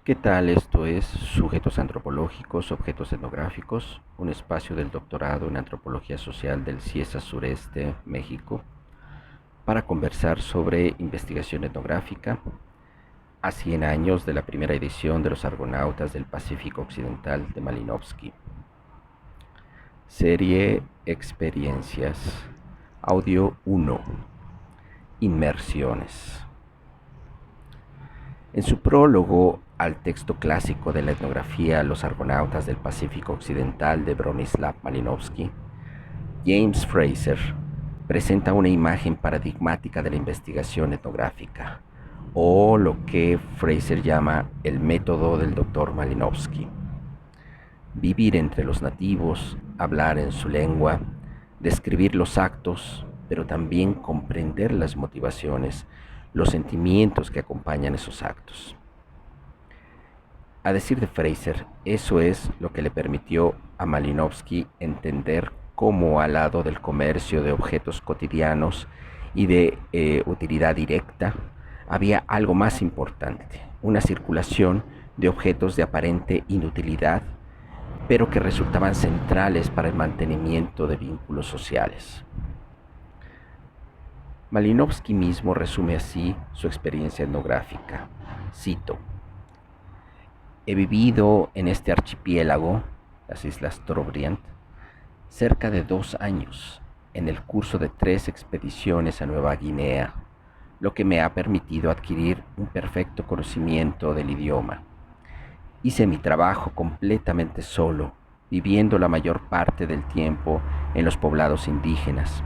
¿Qué tal? Esto es Sujetos Antropológicos, Objetos Etnográficos, un espacio del doctorado en Antropología Social del CIESA Sureste, México, para conversar sobre investigación etnográfica a 100 años de la primera edición de los Argonautas del Pacífico Occidental de Malinowski. Serie Experiencias. Audio 1. Inmersiones. En su prólogo al texto clásico de la etnografía Los Argonautas del Pacífico Occidental de Bronislaw Malinowski, James Fraser presenta una imagen paradigmática de la investigación etnográfica, o lo que Fraser llama el método del Dr. Malinowski. Vivir entre los nativos, hablar en su lengua, describir los actos, pero también comprender las motivaciones, los sentimientos que acompañan esos actos. A decir de Fraser, eso es lo que le permitió a Malinowski entender cómo al lado del comercio de objetos cotidianos y de utilidad directa, había algo más importante, una circulación de objetos de aparente inutilidad, pero que resultaban centrales para el mantenimiento de vínculos sociales. Malinowski mismo resume así su experiencia etnográfica. Cito: he vivido en este archipiélago, las Islas Trobriand, cerca de 2 años, en el curso de 3 expediciones a Nueva Guinea, lo que me ha permitido adquirir un perfecto conocimiento del idioma. Hice mi trabajo completamente solo, viviendo la mayor parte del tiempo en los poblados indígenas.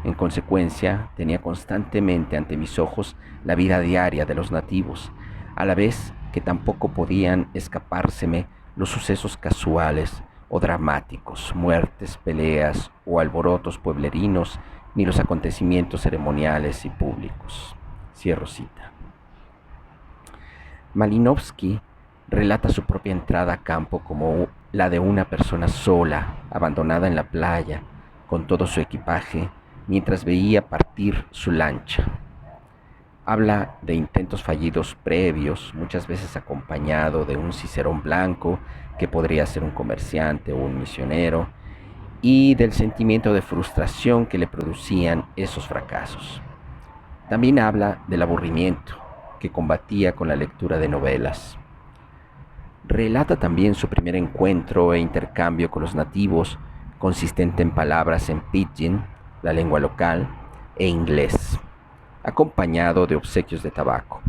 En consecuencia, tenía constantemente ante mis ojos la vida diaria de los nativos, a la vez que tampoco podían escapárseme los sucesos casuales o dramáticos, muertes, peleas o alborotos pueblerinos, ni los acontecimientos ceremoniales y públicos. Cierro cita. Malinowski relata su propia entrada a campo como la de una persona sola, abandonada en la playa, con todo su equipaje, mientras veía partir su lancha. Habla de intentos fallidos previos, muchas veces acompañado de un cicerón blanco, que podría ser un comerciante o un misionero, y del sentimiento de frustración que le producían esos fracasos. También habla del aburrimiento, que combatía con la lectura de novelas. Relata también su primer encuentro e intercambio con los nativos, consistente en palabras en pidgin, la lengua local, e inglés, acompañado de obsequios de tabaco.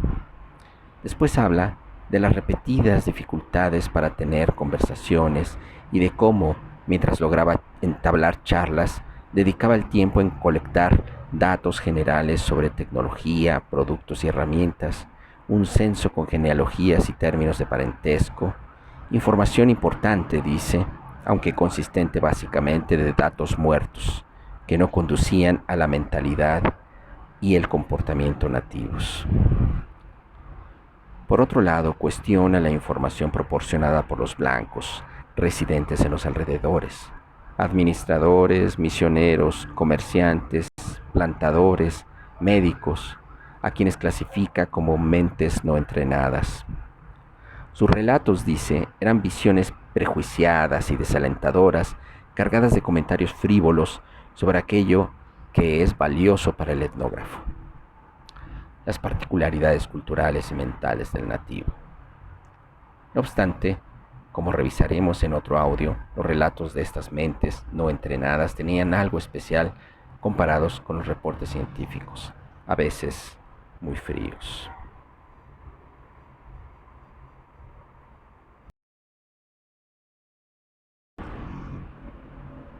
Después habla de las repetidas dificultades para tener conversaciones y de cómo, mientras lograba entablar charlas, dedicaba el tiempo en colectar datos generales sobre tecnología, productos y herramientas, un censo con genealogías y términos de parentesco, información importante, dice, aunque consistente básicamente de datos muertos, que no conducían a la mentalidad y el comportamiento nativos. Por otro lado, cuestiona la información proporcionada por los blancos, residentes en los alrededores, administradores, misioneros, comerciantes, plantadores, médicos, a quienes clasifica como mentes no entrenadas. Sus relatos, dice, eran visiones prejuiciadas y desalentadoras, cargadas de comentarios frívolos sobre aquello que es valioso para el etnógrafo, las particularidades culturales y mentales del nativo. No obstante, como revisaremos en otro audio, los relatos de estas mentes no entrenadas tenían algo especial comparados con los reportes científicos, a veces muy fríos.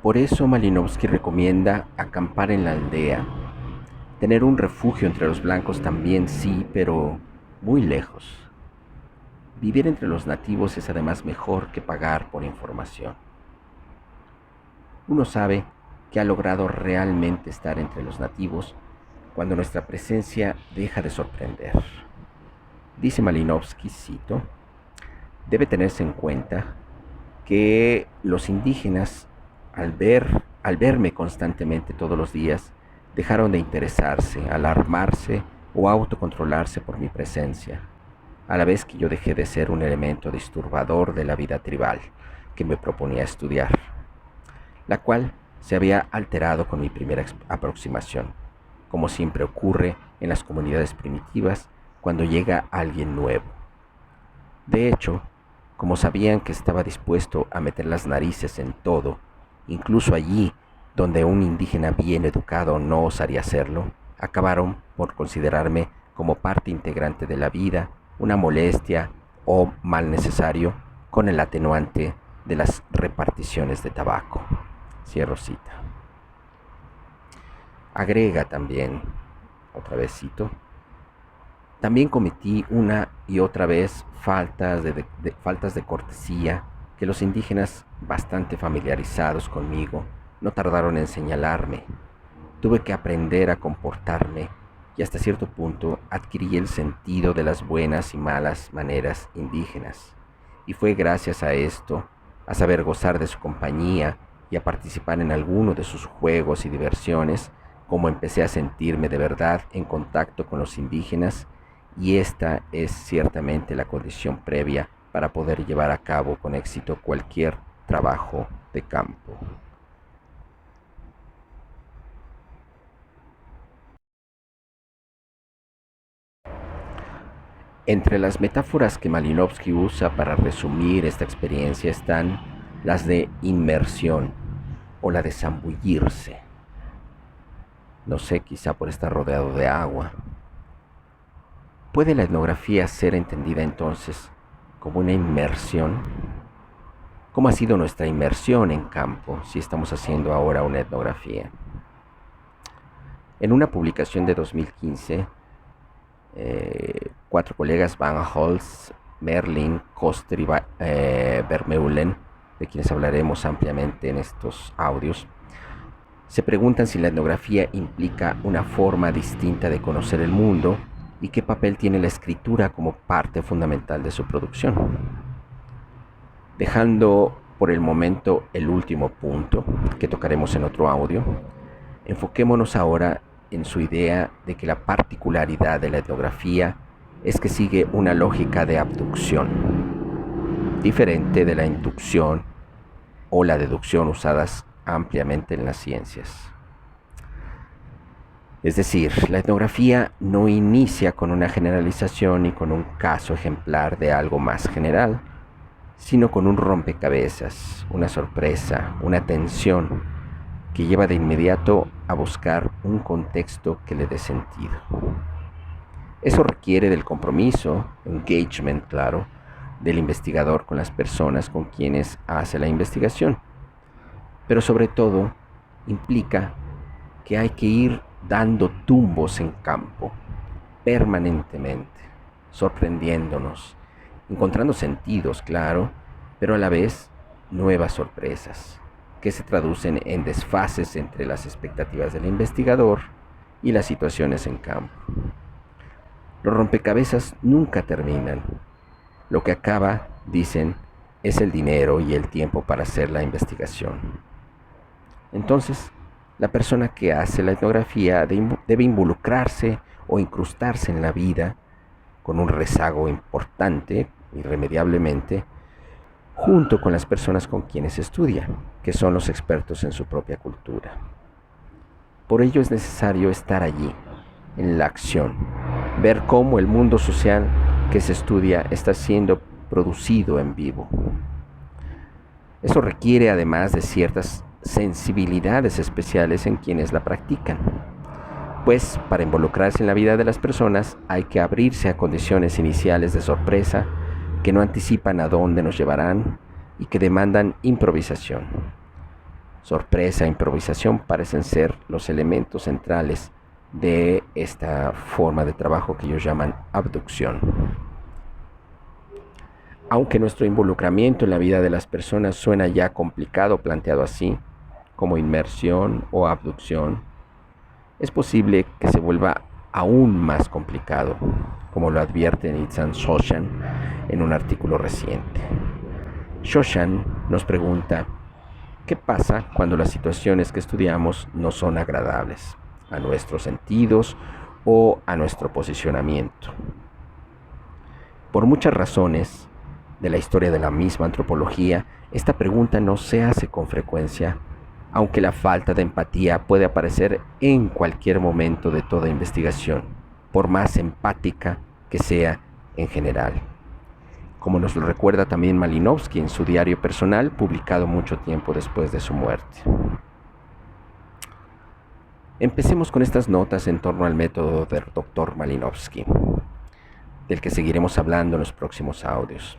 Por eso Malinowski recomienda acampar en la aldea, tener un refugio entre los blancos también sí, pero muy lejos. Vivir entre los nativos es además mejor que pagar por información. Uno sabe que ha logrado realmente estar entre los nativos cuando nuestra presencia deja de sorprender. Dice Malinowski, cito: debe tenerse en cuenta que los indígenas, al verme constantemente todos los días, dejaron de interesarse, alarmarse o autocontrolarse por mi presencia. a la vez que yo dejé de ser un elemento disturbador de la vida tribal que me proponía estudiar, la cual se había alterado con mi primera aproximación, como siempre ocurre en las comunidades primitivas cuando llega alguien nuevo. De hecho, como sabían que estaba dispuesto a meter las narices en todo, incluso allí donde un indígena bien educado no osaría hacerlo, acabaron por considerarme como parte integrante de la vida, una molestia o mal necesario, con el atenuante de las reparticiones de tabaco. Cierro cita. Agrega también, otra vez cito, también cometí una y otra vez faltas de cortesía que los indígenas, bastante familiarizados conmigo, no tardaron en señalarme. Tuve que aprender a comportarme y hasta cierto punto adquirí el sentido de las buenas y malas maneras indígenas. Y fue gracias a esto, a saber gozar de su compañía y a participar en alguno de sus juegos y diversiones, como empecé a sentirme de verdad en contacto con los indígenas, y esta es ciertamente la condición previa para poder llevar a cabo con éxito cualquier trabajo de campo. Entre las metáforas que Malinowski usa para resumir esta experiencia están las de inmersión o la de zambullirse. No sé, quizá por estar rodeado de agua. ¿Puede la etnografía ser entendida entonces como una inmersión? ¿Cómo ha sido nuestra inmersión en campo si estamos haciendo ahora una etnografía? En una publicación de 2015, 4 colegas, Van Holst, Merlin, Koster y Vermeulen, de quienes hablaremos ampliamente en estos audios, se preguntan si la etnografía implica una forma distinta de conocer el mundo y qué papel tiene la escritura como parte fundamental de su producción. Dejando por el momento el último punto, que tocaremos en otro audio, enfoquémonos ahora en su idea de que la particularidad de la etnografía es que sigue una lógica de abducción, diferente de la inducción o la deducción usadas ampliamente en las ciencias. Es decir, la etnografía no inicia con una generalización ni con un caso ejemplar de algo más general, sino con un rompecabezas, una sorpresa, una tensión que lleva de inmediato a buscar un contexto que le dé sentido. Eso requiere del compromiso, engagement, claro, del investigador con las personas con quienes hace la investigación, pero sobre todo implica que hay que ir dando tumbos en campo, permanentemente, sorprendiéndonos, encontrando sentidos, claro, pero a la vez nuevas sorpresas, que se traducen en desfases entre las expectativas del investigador y las situaciones en campo. Los rompecabezas nunca terminan. Lo que acaba, dicen, es el dinero y el tiempo para hacer la investigación. Entonces, la persona que hace la etnografía debe involucrarse o incrustarse en la vida con un rezago importante, irremediablemente, junto con las personas con quienes estudia, que son los expertos en su propia cultura. Por ello es necesario estar allí, en la acción, ver cómo el mundo social que se estudia está siendo producido en vivo. Eso requiere además de ciertas sensibilidades especiales en quienes la practican, pues para involucrarse en la vida de las personas hay que abrirse a condiciones iniciales de sorpresa que no anticipan a dónde nos llevarán y que demandan improvisación. Sorpresa e improvisación parecen ser los elementos centrales de esta forma de trabajo que ellos llaman abducción. Aunque nuestro involucramiento en la vida de las personas suena ya complicado planteado así, como inmersión o abducción, es posible que se vuelva aún más complicado, como lo advierte Nitzan Shoshan en un artículo reciente. Shoshan nos pregunta, ¿qué pasa cuando las situaciones que estudiamos no son agradables a nuestros sentidos o a nuestro posicionamiento? Por muchas razones de la historia de la misma antropología, esta pregunta no se hace con frecuencia, aunque la falta de empatía puede aparecer en cualquier momento de toda investigación, por más empática que sea en general. Como nos lo recuerda también Malinowski en su diario personal, publicado mucho tiempo después de su muerte. Empecemos con estas notas en torno al método del Dr. Malinowski, del que seguiremos hablando en los próximos audios.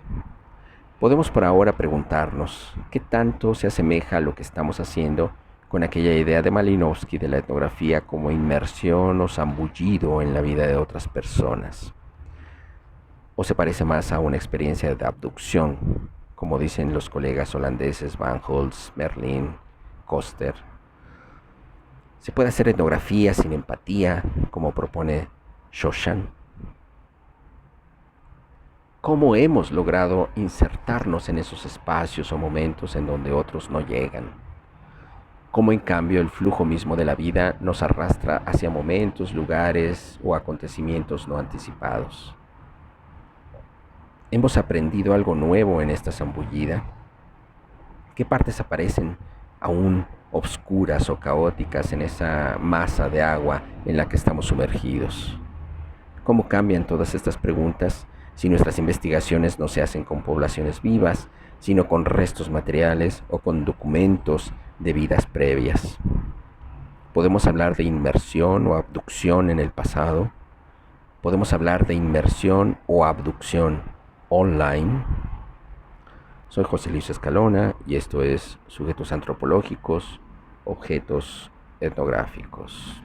Podemos por ahora preguntarnos qué tanto se asemeja a lo que estamos haciendo con aquella idea de Malinowski de la etnografía como inmersión o zambullido en la vida de otras personas. ¿O se parece más a una experiencia de abducción, como dicen los colegas holandeses Van Holst, Merlin, Koster? ¿Se puede hacer etnografía sin empatía, como propone Shoshan? ¿Cómo hemos logrado insertarnos en esos espacios o momentos en donde otros no llegan? ¿Cómo en cambio el flujo mismo de la vida nos arrastra hacia momentos, lugares o acontecimientos no anticipados? ¿Hemos aprendido algo nuevo en esta zambullida? ¿Qué partes aparecen aún obscuras o caóticas en esa masa de agua en la que estamos sumergidos? ¿Cómo cambian todas estas preguntas si nuestras investigaciones no se hacen con poblaciones vivas, sino con restos materiales o con documentos de vidas previas? ¿Podemos hablar de inmersión o abducción en el pasado? ¿Podemos hablar de inmersión o abducción online? Soy José Luis Escalona y esto es Sujetos Antropológicos, Objetos Etnográficos.